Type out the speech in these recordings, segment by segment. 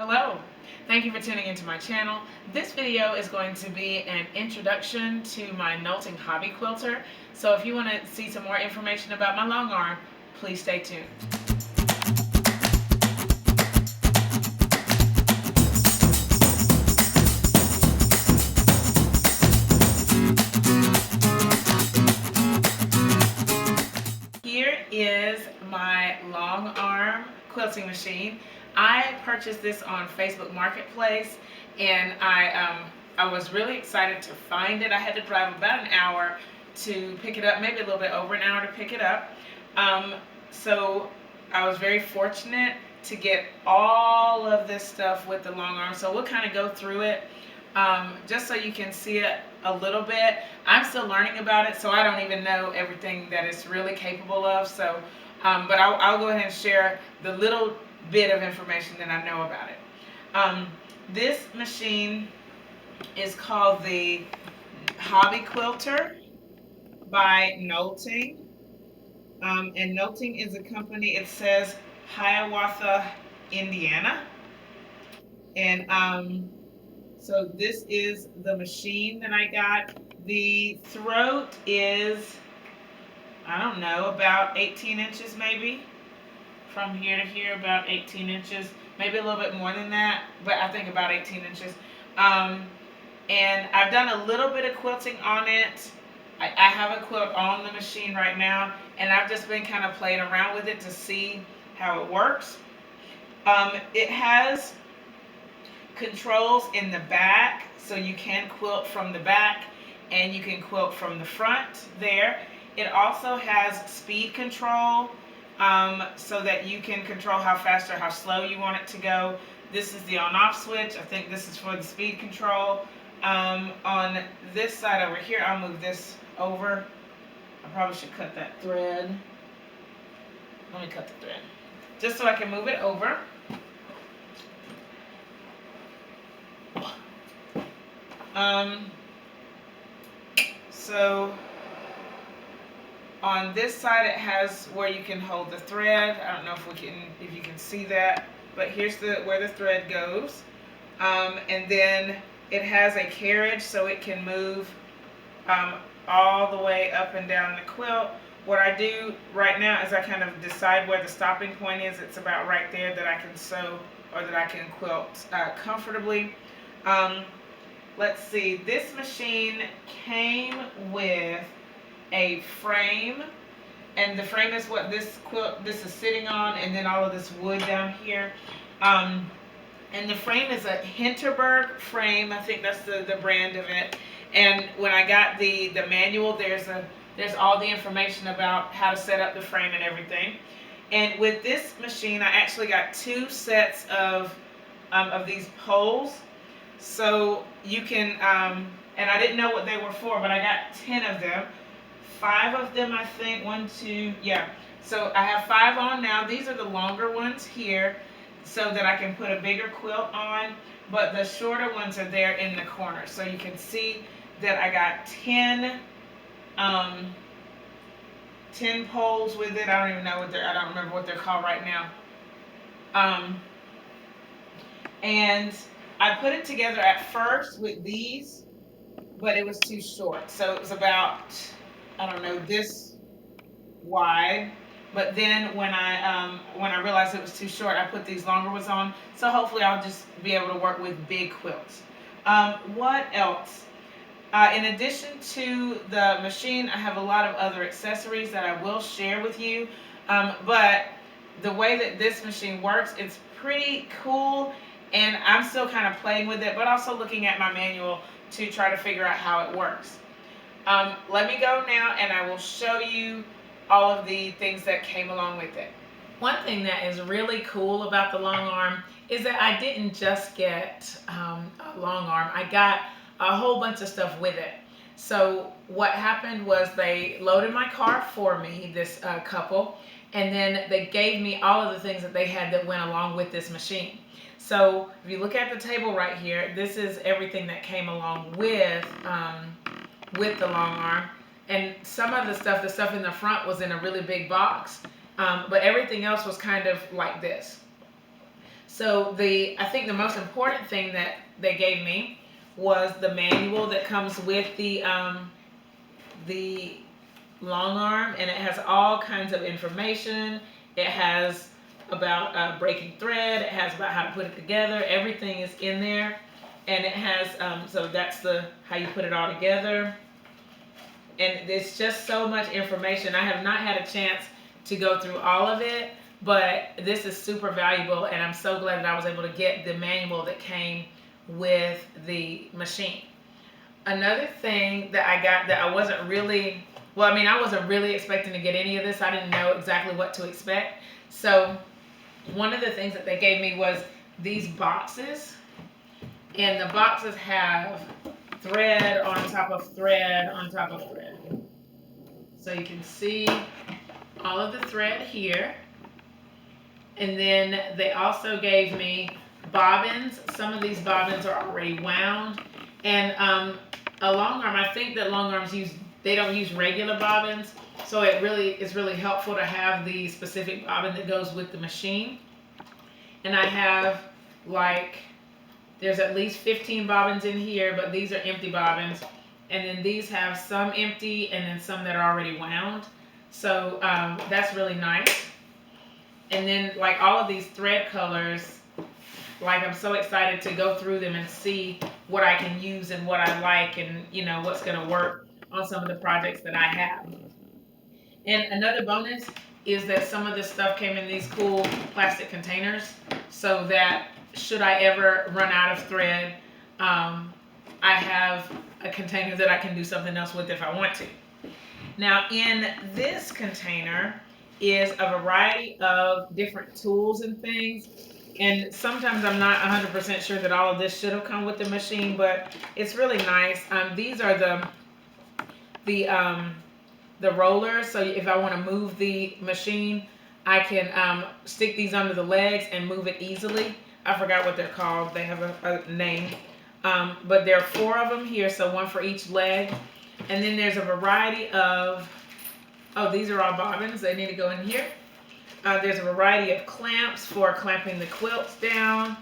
Hello, thank you for tuning into my channel. This video is going to be an introduction to my Nolting Hobby Quilter. So if you want to see some more information about my long arm, please stay tuned. Here is my long arm quilting machine. I purchased this on Facebook Marketplace, and I was really excited to find it. I had to drive about an hour to pick it up, maybe a little bit over an hour to pick it up. So I was very fortunate to get all of this stuff with the long arm. So we'll kind of go through it just so you can see it a little bit. I'm still learning about it, so I don't even know everything that it's really capable of. So, but I'll go ahead and share the little bit of information that I know about it. This machine is called the Hobby Quilter by Nolting. And Nolting is a company, it says Hiawatha, Indiana. And so this is the machine that I got. The throat is, I don't know, about 18 inches maybe. From here to here, about 18 inches. Maybe a little bit more than that, but I think about 18 inches. And I've done a little bit of quilting on it. I have a quilt on the machine right now, and I've just been kind of playing around with it to see how it works. It has controls in the back, so you can quilt from the back and you can quilt from the front there. It also has speed control, so that you can control how fast or how slow you want it to go. This is the on-off switch. I think this is for the speed control. On this side over here, I'll move this over. I probably should cut that thread. Let me cut the thread, just so I can move it over. So on this side, it has where you can hold the thread. I don't know if you can see that, but here's where the thread goes. And then it has a carriage, so it can move all the way up and down the quilt. What I do right now is I kind of decide where the stopping point is. It's about right there that I can sew or that I can quilt comfortably. Let's see, this machine came with a frame, and the frame is what this is sitting on, and then all of this wood down here. And the frame is a Hinterberg frame. I think that's the brand of it. And when I got the manual, there's all the information about how to set up the frame and everything. And with this machine, I actually got 2 sets of these poles. So you can, and I didn't know what they were for, but I got 10 of them. 5 of them, I think. 1, 2, yeah. So I have 5 on now. These are the longer ones here, so that I can put a bigger quilt on. But the shorter ones are there in the corner. So you can see that I got 10 poles with it. I don't even know I don't remember what they're called right now. And I put it together at first with these, but it was too short. So it was about, I don't know, this wide. But then when I realized it was too short, I put these longer ones on. So hopefully I'll just be able to work with big quilts. What else? In addition to the machine, I have a lot of other accessories that I will share with you. But the way that this machine works, it's pretty cool. And I'm still kind of playing with it, but also looking at my manual to try to figure out how it works. Let me go now, and I will show you all of the things that came along with it. One thing that is really cool about the long arm is that I didn't just get a long arm. I got a whole bunch of stuff with it. So what happened was they loaded my car for me, this couple, and then they gave me all of the things that they had that went along with this machine. So if you look at the table right here, this is everything that came along with the long arm. And some of the stuff in the front was in a really big box, but everything else was kind of like this. So I think the most important thing that they gave me was the manual that comes with the Longarm, and it has all kinds of information. It has about breaking thread. It has about how to put it together. Everything is in there, and it has so that's how you put it all together. And it's just so much information. I have not had a chance to go through all of it, but this is super valuable, and I'm so glad that I was able to get the manual that came with the machine. Another thing that I got that I wasn't really, well, I mean, I wasn't really expecting to get any of this. I didn't know exactly what to expect. So one of the things that they gave me was these boxes, and the boxes have thread on top of thread on top of thread. So you can see all of the thread here. And then they also gave me bobbins. Some of these bobbins are already wound. And a Longarm, I think that Longarms they don't use regular bobbins. So it really is really helpful to have the specific bobbin that goes with the machine. And I have there's at least 15 bobbins in here, but these are empty bobbins. And then these have some empty and then some that are already wound. So that's really nice. And then all of these thread colors, I'm so excited to go through them and see what I can use and what I like, and what's going to work on some of the projects that I have. And another bonus is that some of this stuff came in these cool plastic containers, so that should I ever run out of thread, I have a container that I can do something else with if I want to. Now in this container is a variety of different tools and things, and sometimes I'm not 100% sure that all of this should have come with the machine, but it's really nice. These are the rollers, so if I want to move the machine, I can stick these under the legs and move it easily. I forgot what they're called. They have a name. But there are 4 of them here, so 1 for each leg. And then there's a variety of, these are all bobbins. They need to go in here. There's a variety of clamps for clamping the quilts down.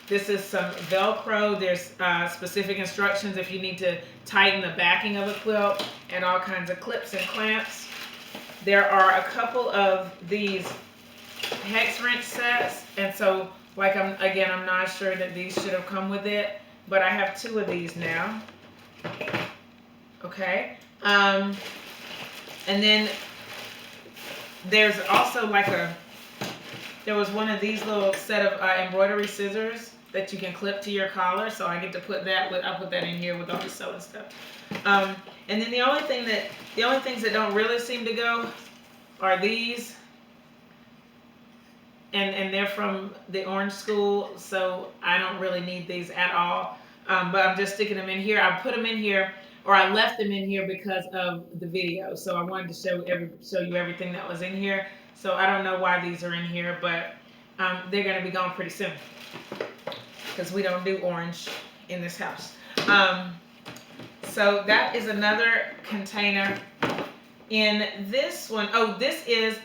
This is some Velcro. There's specific instructions if you need to tighten the backing of a quilt, and all kinds of clips and clamps. There are a couple of these hex wrench sets, and so I'm not sure that these should have come with it, but I have 2 of these now. Okay. And then there's also there was one of these little set of embroidery scissors that you can clip to your collar, so I get to put that I'll put that in here with all the sewing stuff. And then the only things that don't really seem to go are these, and they're from the Orange School, so I don't really need these at all. But I'm just sticking them in here. I put them in here, or I left them in here because of the video, so I wanted to show you everything that was in here. So I don't know why these are in here, but they're going to be gone pretty soon, because we don't do orange in this house. So that is another container. In this one, this is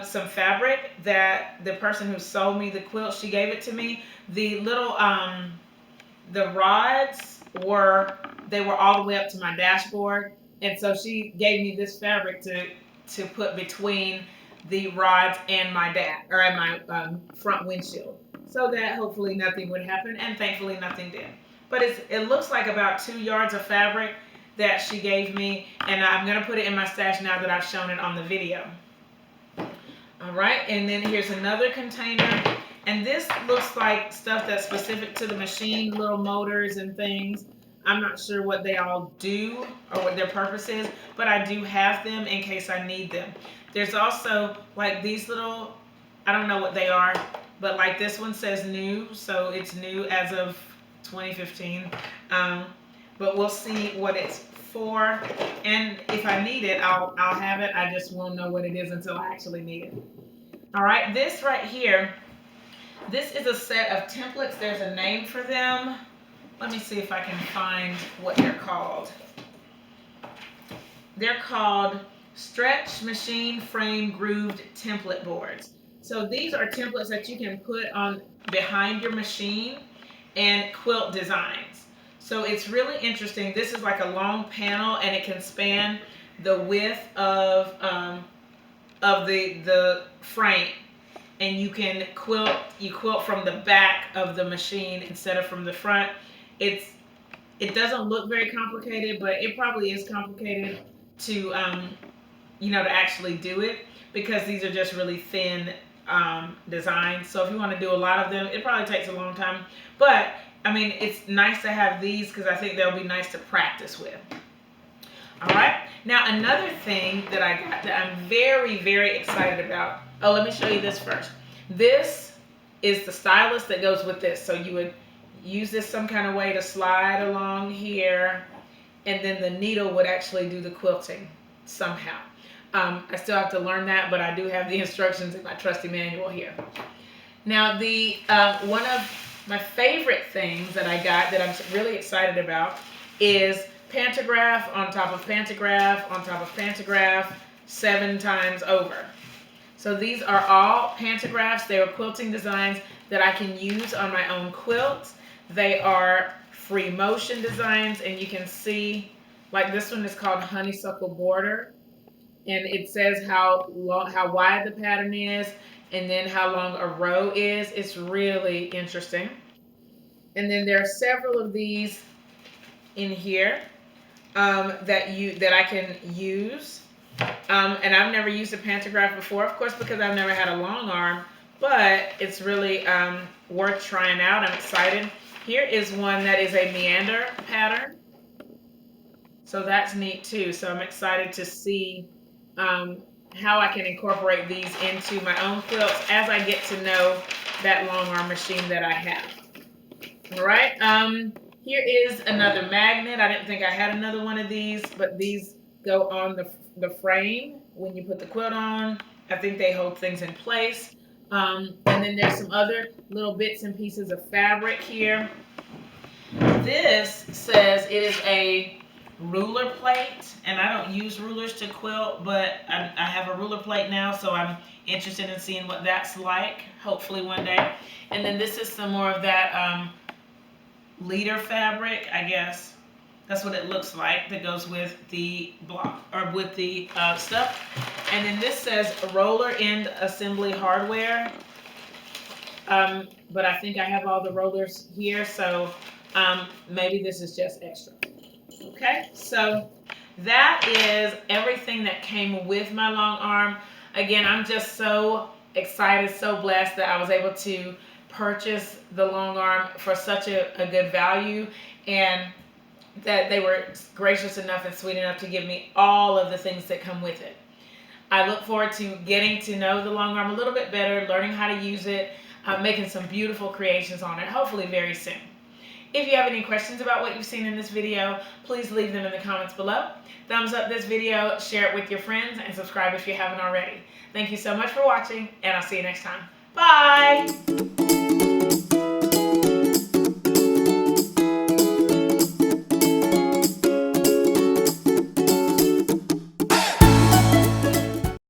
some fabric that the person who sold me the quilt, she gave it to me. The little the rods were all the way up to my dashboard, and so she gave me this fabric to put between the rods and my front windshield, so that hopefully nothing would happen, and thankfully nothing did. But it looks like about 2 yards of fabric that she gave me, and I'm going to put it in my stash now that I've shown it on the video. All right, and then here's another container, and this looks like stuff that's specific to the machine, little motors and things. I'm not sure what they all do or what their purpose is, but I do have them in case I need them. There's also these little, I don't know what they are, but this one says new, so it's new as of 2015. But we'll see what it's for, and if I need it, I'll have it. I just won't know what it is until I actually need it. All right, this right here, this is a set of templates. There's a name for them. Let me see if I can find what they're called. They're called stretch machine frame grooved template boards. So these are templates that you can put on behind your machine and quilt designs. So it's really interesting. This is like a long panel, and it can span the width of the frame, and you can quilt. You quilt from the back of the machine instead of from the front. It doesn't look very complicated, but it probably is complicated to to actually do it, because these are just really thin designs. So if you want to do a lot of them, it probably takes a long time. But I mean, it's nice to have these because I think they'll be nice to practice with. All right. Now another thing that I got that I'm very, very excited about. Oh, let me show you this first. This is the stylus that goes with this. So you would use this some kind of way to slide along here, and then the needle would actually do the quilting somehow. I still have to learn that, but I do have the instructions in my trusty manual here. Now, the one of my favorite things that I got that I'm really excited about is pantograph on top of pantograph on top of pantograph 7 times over. So these are all pantographs. They are quilting designs that I can use on my own quilt. They are free motion designs, and you can see, like this one is called Honeysuckle Border. And it says how wide the pattern is, and then how long a row is. It's really interesting. And then there are several of these in here that I can use. And I've never used a pantograph before, of course, because I've never had a long arm. But it's really worth trying out. I'm excited. Here is one that is a meander pattern. So that's neat too. So I'm excited to see how I can incorporate these into my own quilts as I get to know that long arm machine that I have. All right. Here is another magnet. I didn't think I had another one of these, but these go on the frame when you put the quilt on. I think they hold things in place. And then there's some other little bits and pieces of fabric here. This says it is a ruler plate, and I don't use rulers to quilt, but I have a ruler plate now, so I'm interested in seeing what that's like, hopefully one day. And then this is some more of that leader fabric, I guess that's what it looks like, that goes with the block, or with the stuff. And then this says roller end assembly hardware, but I think I have all the rollers here, so maybe this is just extra. Okay, so that is everything that came with my long arm. Again, I'm just so excited, so blessed that I was able to purchase the long arm for such a good value, and that they were gracious enough and sweet enough to give me all of the things that come with it. I look forward to getting to know the long arm a little bit better, learning how to use it, making some beautiful creations on it, hopefully very soon. If you have any questions about what you've seen in this video, please leave them in the comments below. Thumbs up this video, share it with your friends, and subscribe if you haven't already. Thank you so much for watching, and I'll see you next time. Bye!